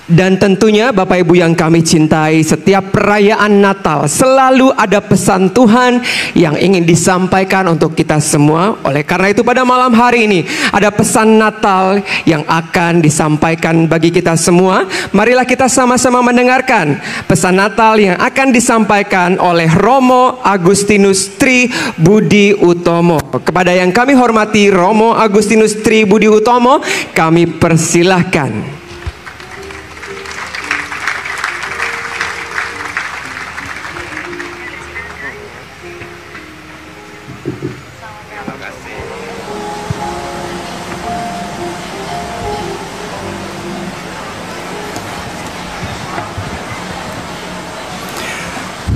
Dan tentunya Bapak Ibu yang kami cintai, setiap perayaan Natal selalu ada pesan Tuhan yang ingin disampaikan untuk kita semua. Oleh karena itu pada malam hari ini ada pesan Natal yang akan disampaikan bagi kita semua. Marilah kita sama-sama mendengarkan pesan Natal yang akan disampaikan oleh Romo Agustinus Tri Budi Utomo. Kepada yang kami hormati Romo Agustinus Tri Budi Utomo, kami persilahkan.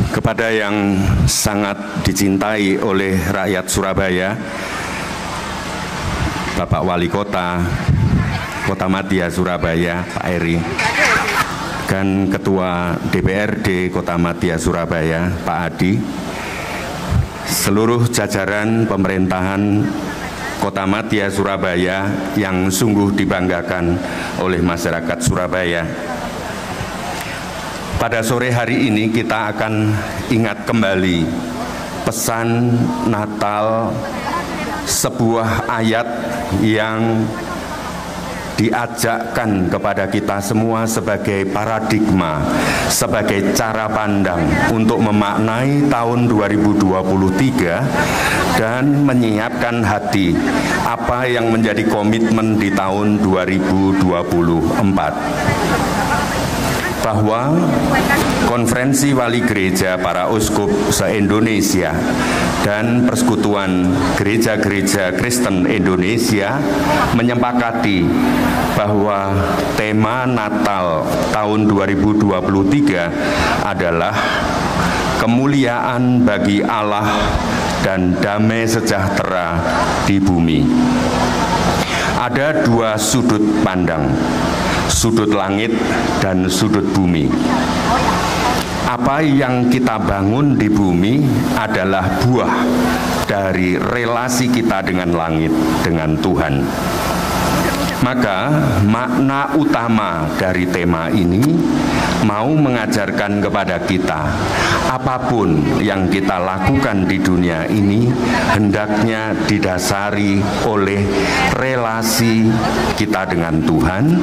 Kepada yang sangat dicintai oleh rakyat Surabaya, Bapak Wali Kota Kotamadya Surabaya, Pak Eri, dan Ketua DPRD Kotamadya Surabaya, Pak Adi, seluruh jajaran pemerintahan Kotamadya Surabaya yang sungguh dibanggakan oleh masyarakat Surabaya. Pada sore hari ini kita akan ingat kembali pesan Natal, sebuah ayat yang diajakkan kepada kita semua sebagai paradigma, sebagai cara pandang untuk memaknai tahun 2023 dan menyiapkan hati apa yang menjadi komitmen di tahun 2024. Bahwa Konferensi Wali Gereja Para Uskup se-Indonesia dan Persekutuan Gereja-Gereja Kristen Indonesia menyepakati bahwa tema Natal tahun 2023 adalah kemuliaan bagi Allah dan damai sejahtera di bumi. Ada dua sudut pandang, sudut langit dan sudut bumi. Apa yang kita bangun di bumi adalah buah dari relasi kita dengan langit, dengan Tuhan. Maka makna utama dari tema ini mau mengajarkan kepada kita, apapun yang kita lakukan di dunia ini hendaknya didasari oleh relasi kita dengan Tuhan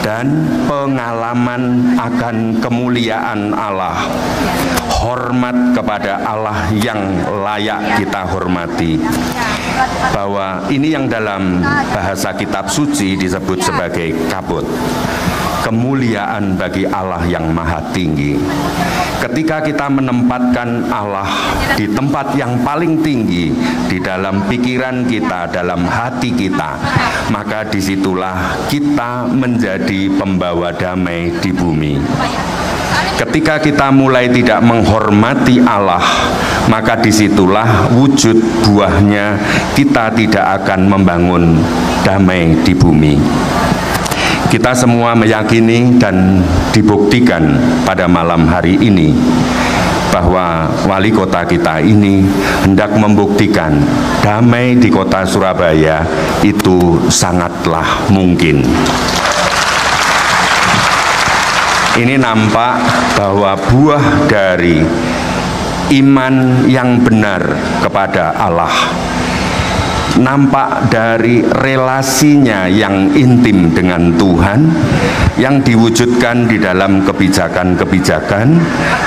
dan pengalaman akan kemuliaan Allah, hormat kepada Allah yang layak kita hormati. Bahwa ini yang dalam bahasa kitab suci disebut sebagai kabut, kemuliaan bagi Allah yang maha tinggi. Ketika kita menempatkan Allah di tempat yang paling tinggi di dalam pikiran kita, dalam hati kita, maka disitulah kita menjadi pembawa damai di bumi. Ketika kita mulai tidak menghormati Allah, maka disitulah wujud buahnya kita tidak akan membangun damai di bumi. Kita semua meyakini dan dibuktikan pada malam hari ini bahwa wali kota kita ini hendak membuktikan damai di kota Surabaya itu sangatlah mungkin. Ini nampak bahwa buah dari iman yang benar kepada Allah, nampak dari relasinya yang intim dengan Tuhan, yang diwujudkan di dalam kebijakan-kebijakan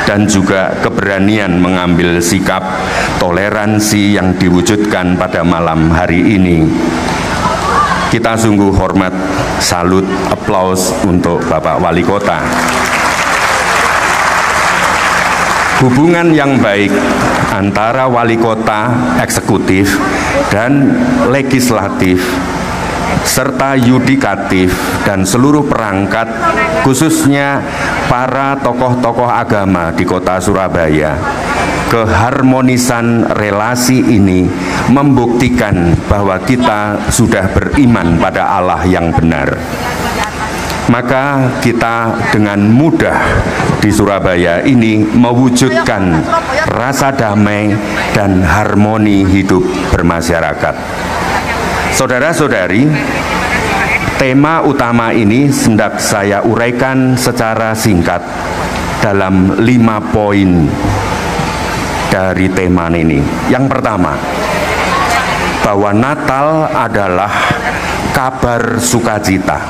dan juga keberanian mengambil sikap toleransi yang diwujudkan pada malam hari ini. Kita sungguh hormat, salut, aplaus untuk Bapak Wali Kota. Hubungan yang baik antara wali kota, eksekutif, dan legislatif, serta yudikatif dan seluruh perangkat, khususnya para tokoh-tokoh agama di kota Surabaya. Keharmonisan relasi ini membuktikan bahwa kita sudah beriman pada Allah yang benar. Maka kita dengan mudah di Surabaya ini mewujudkan rasa damai dan harmoni hidup bermasyarakat. Saudara-saudari, Tema utama ini hendak saya uraikan secara singkat dalam 5 poin dari tema ini. Yang pertama, bahwa Natal adalah kabar sukacita.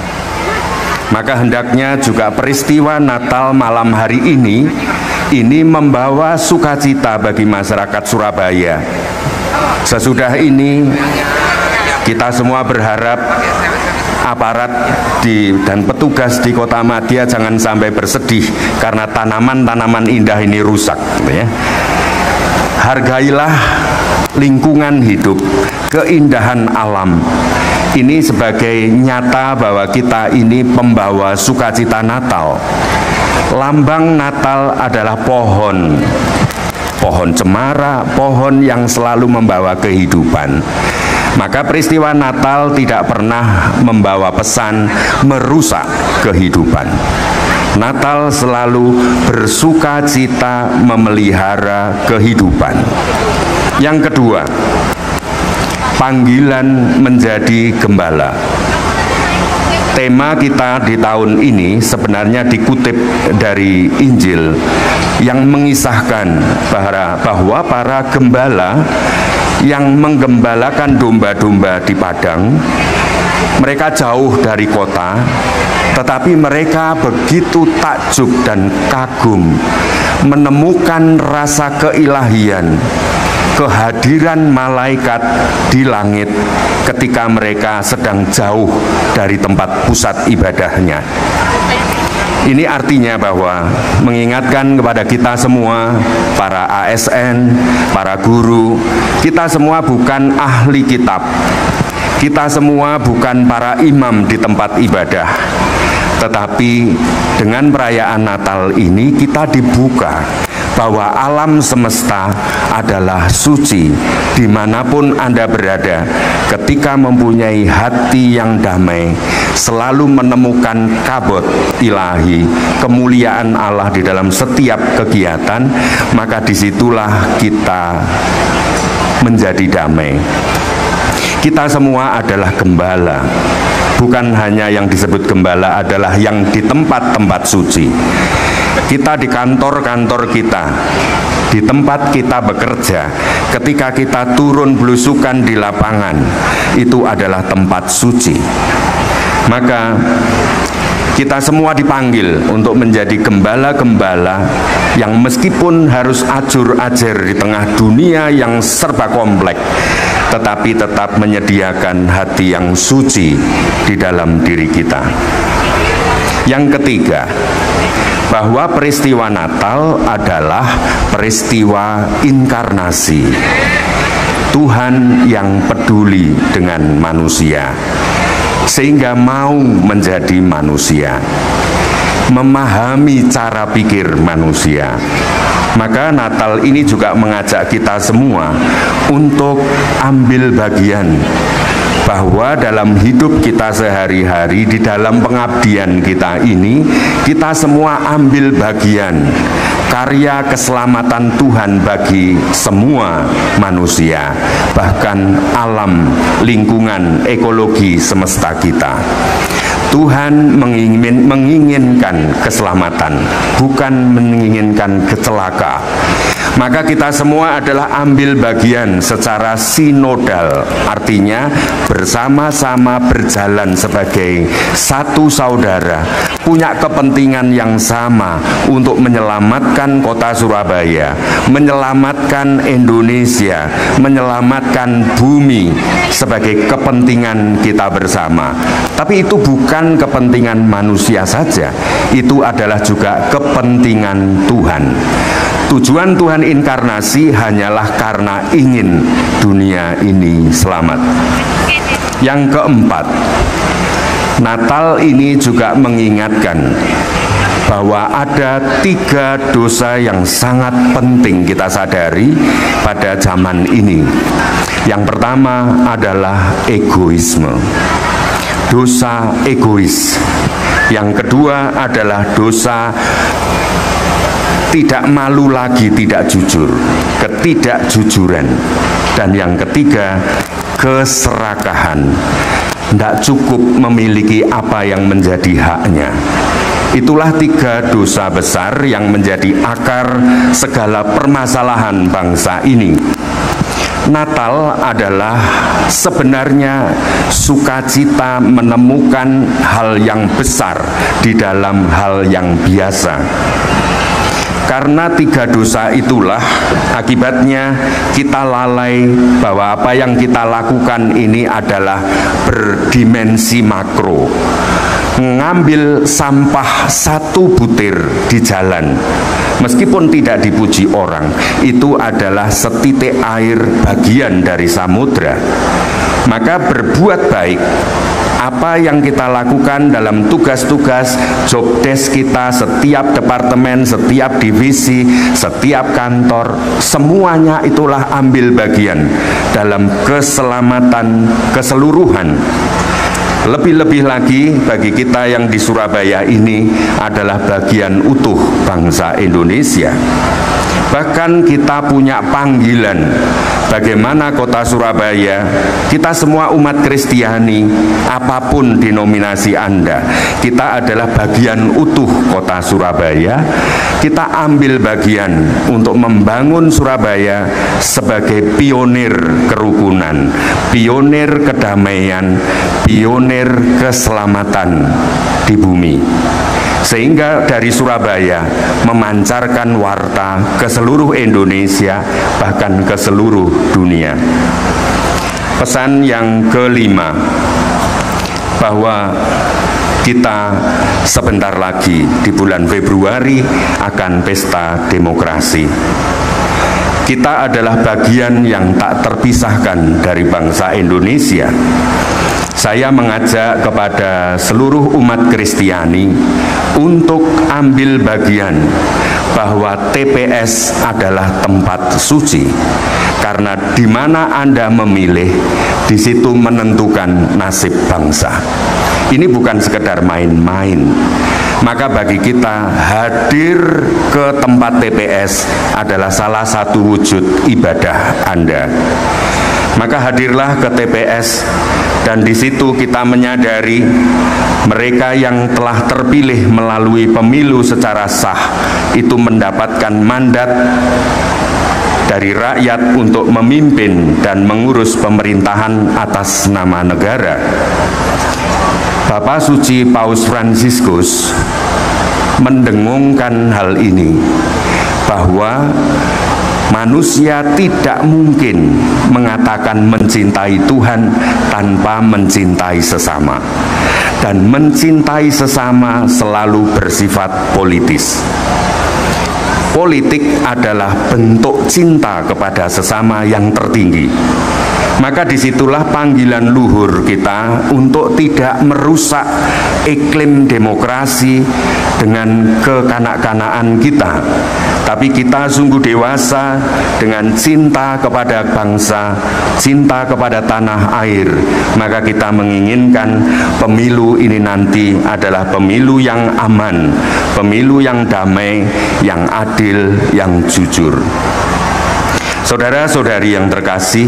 Maka hendaknya juga peristiwa Natal malam hari ini membawa sukacita bagi masyarakat Surabaya. Sesudah ini kita semua berharap aparat dan petugas di Kotamadya jangan sampai bersedih karena tanaman-tanaman indah ini rusak, ya. Hargailah lingkungan hidup, keindahan alam. Ini sebagai nyata bahwa kita ini pembawa sukacita Natal. Lambang Natal adalah pohon cemara, pohon yang selalu membawa kehidupan. Maka peristiwa Natal tidak pernah membawa pesan merusak kehidupan. Natal selalu bersukacita memelihara kehidupan. Yang kedua, panggilan menjadi gembala. Tema kita di tahun ini sebenarnya dikutip dari Injil yang mengisahkan bahwa para gembala yang menggembalakan domba-domba di padang, mereka jauh dari kota, tetapi mereka begitu takjub dan kagum menemukan rasa keilahian, kehadiran malaikat di langit ketika mereka sedang jauh dari tempat pusat ibadahnya. Ini artinya bahwa mengingatkan kepada kita semua, para ASN, para guru, kita semua bukan ahli kitab, kita semua bukan para imam di tempat ibadah, tetapi dengan perayaan Natal ini kita dibuka bahwa alam semesta adalah suci. Dimanapun Anda berada, ketika mempunyai hati yang damai, selalu menemukan kabut ilahi, kemuliaan Allah di dalam setiap kegiatan, maka disitulah kita menjadi damai. Kita semua adalah gembala. Bukan hanya yang disebut gembala adalah yang di tempat-tempat suci. Kita di kantor-kantor kita, di tempat kita bekerja, ketika kita turun belusukan di lapangan, itu adalah tempat suci. Maka kita semua dipanggil untuk menjadi gembala-gembala yang meskipun harus ajur-ajer di tengah dunia yang serba kompleks, tetapi tetap menyediakan hati yang suci di dalam diri kita. Yang ketiga, bahwa peristiwa Natal adalah peristiwa inkarnasi. Tuhan yang peduli dengan manusia, sehingga mau menjadi manusia, memahami cara pikir manusia. Maka Natal ini juga mengajak kita semua untuk ambil bagian, bahwa dalam hidup kita sehari-hari, di dalam pengabdian kita ini, kita semua ambil bagian karya keselamatan Tuhan bagi semua manusia, bahkan alam, lingkungan, ekologi semesta kita. Tuhan menginginkan keselamatan, bukan menginginkan kecelaka. Maka kita semua adalah ambil bagian secara sinodal, artinya bersama-sama berjalan sebagai satu saudara, punya kepentingan yang sama untuk menyelamatkan kota Surabaya, menyelamatkan Indonesia, menyelamatkan bumi sebagai kepentingan kita bersama. Tapi itu bukan kepentingan manusia saja, itu adalah juga kepentingan Tuhan. Tujuan Tuhan inkarnasi hanyalah karena ingin dunia ini selamat. Yang keempat, Natal ini juga mengingatkan bahwa ada 3 dosa yang sangat penting kita sadari pada zaman ini. Yang pertama adalah egoisme, dosa egois. Yang kedua adalah dosa tidak malu lagi, tidak jujur, ketidakjujuran. Dan yang ketiga, keserakahan. Tidak cukup memiliki apa yang menjadi haknya. Itulah 3 dosa besar yang menjadi akar segala permasalahan bangsa ini. Natal adalah sebenarnya sukacita menemukan hal yang besar di dalam hal yang biasa. Karena 3 dosa itulah akibatnya kita lalai bahwa apa yang kita lakukan ini adalah berdimensi makro. Ngambil sampah 1 butir di jalan, meskipun tidak dipuji orang, itu adalah setitik air bagian dari samudra. Maka berbuat baik, apa yang kita lakukan dalam tugas-tugas job desk kita, setiap departemen, setiap divisi, setiap kantor, semuanya itulah ambil bagian dalam keselamatan keseluruhan. Lebih-lebih lagi bagi kita yang di Surabaya ini adalah bagian utuh bangsa Indonesia. Bahkan kita punya panggilan bagaimana kota Surabaya, kita semua umat Kristiani, apapun denominasi Anda, kita adalah bagian utuh kota Surabaya. Kita ambil bagian untuk membangun Surabaya sebagai pionir kerukunan, pionir kedamaian, pionir keselamatan di bumi. Sehingga dari Surabaya memancarkan warta ke seluruh Indonesia, bahkan ke seluruh dunia. Pesan yang kelima, bahwa kita sebentar lagi di bulan Februari akan pesta demokrasi. Kita adalah bagian yang tak terpisahkan dari bangsa Indonesia. Saya mengajak kepada seluruh umat Kristiani untuk ambil bagian bahwa TPS adalah tempat suci. Karena di mana Anda memilih, di situ menentukan nasib bangsa. Ini bukan sekedar main-main. Maka bagi kita hadir ke tempat TPS adalah salah satu wujud ibadah Anda. Maka hadirlah ke TPS, dan di situ kita menyadari mereka yang telah terpilih melalui pemilu secara sah itu mendapatkan mandat dari rakyat untuk memimpin dan mengurus pemerintahan atas nama negara. Bapak Suci Paus Fransiskus mendengungkan hal ini, bahwa manusia tidak mungkin mengatakan mencintai Tuhan tanpa mencintai sesama. Dan mencintai sesama selalu bersifat politis. Politik adalah bentuk cinta kepada sesama yang tertinggi. Maka disitulah panggilan luhur kita untuk tidak merusak iklim demokrasi dengan kekanak-kanaan kita, tapi kita sungguh dewasa dengan cinta kepada bangsa, cinta kepada tanah air. Maka kita menginginkan pemilu ini nanti adalah pemilu yang aman, pemilu yang damai, yang adil, yang jujur. Saudara-saudari yang terkasih,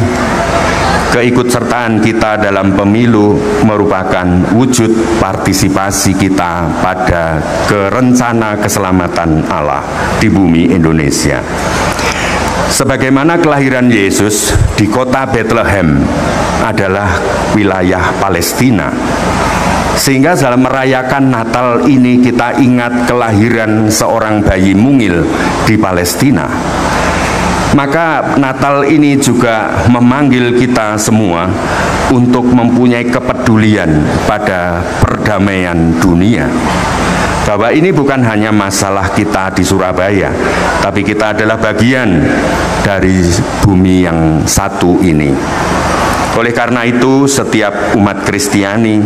keikutsertaan kita dalam pemilu merupakan wujud partisipasi kita pada rencana keselamatan Allah di bumi Indonesia. Sebagaimana kelahiran Yesus di kota Bethlehem adalah wilayah Palestina, sehingga dalam merayakan Natal ini kita ingat kelahiran seorang bayi mungil di Palestina. Maka Natal ini juga memanggil kita semua untuk mempunyai kepedulian pada perdamaian dunia. Bahwa ini bukan hanya masalah kita di Surabaya, tapi kita adalah bagian dari bumi yang satu ini. Oleh karena itu, setiap umat Kristiani,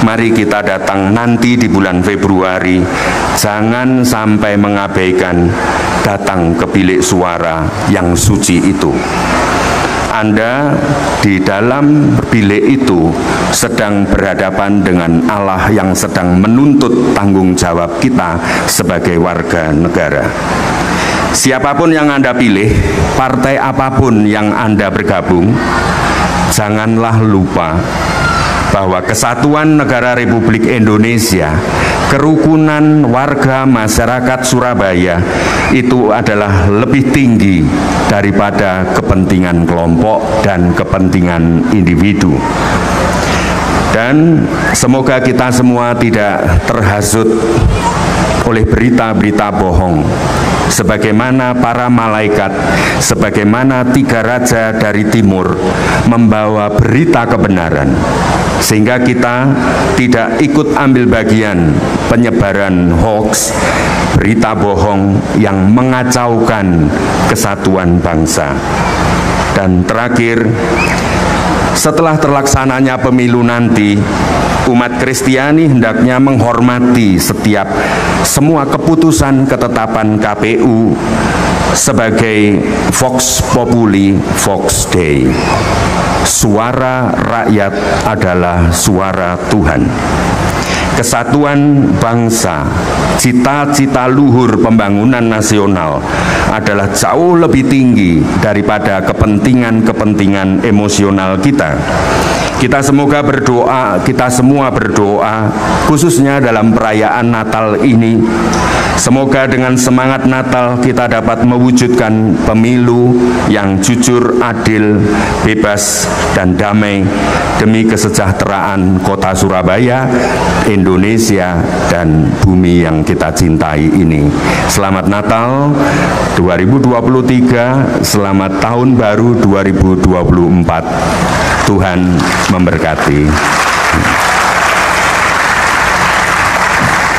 mari kita datang nanti di bulan Februari, jangan sampai mengabaikan datang ke bilik suara yang suci itu. Anda di dalam bilik itu sedang berhadapan dengan Allah yang sedang menuntut tanggung jawab kita sebagai warga negara. Siapapun yang Anda pilih, partai apapun yang Anda bergabung, janganlah lupa bahwa kesatuan negara Republik Indonesia, kerukunan warga masyarakat Surabaya itu adalah lebih tinggi daripada kepentingan kelompok dan kepentingan individu. Dan semoga kita semua tidak terhasut oleh berita-berita bohong, sebagaimana para malaikat, sebagaimana 3 raja dari timur membawa berita kebenaran, sehingga kita tidak ikut ambil bagian penyebaran hoax, berita bohong yang mengacaukan kesatuan bangsa. Dan terakhir, setelah terlaksananya pemilu nanti, umat Kristiani hendaknya menghormati semua keputusan ketetapan KPU sebagai Vox Populi, Vox Dei. Suara rakyat adalah suara Tuhan. Kesatuan bangsa, cita-cita luhur pembangunan nasional adalah jauh lebih tinggi daripada kepentingan-kepentingan emosional kita. Kita semua berdoa, khususnya dalam perayaan Natal ini. Semoga dengan semangat Natal kita dapat mewujudkan pemilu yang jujur, adil, bebas, dan damai demi kesejahteraan kota Surabaya, Indonesia, dan bumi yang kita cintai ini. Selamat Natal 2023, selamat Tahun Baru 2024. Tuhan memberkati.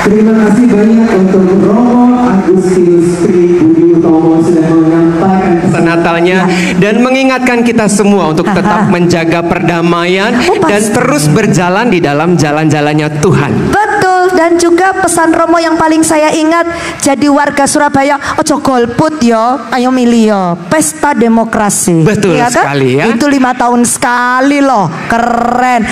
Terima kasih banyak untuk Romo Agustinus Tri Budi Utomo sudah menyampaikan pesan Natalnya dan mengingatkan kita semua untuk tetap menjaga perdamaian dan terus berjalan di dalam jalan-jalannya Tuhan. Betul, dan juga pesan Romo yang paling saya ingat, jadi warga Surabaya ojo golput yo, ayo milih yo, pesta demokrasi. Betul ya, sekali ya. Itu 5 tahun sekali loh, keren.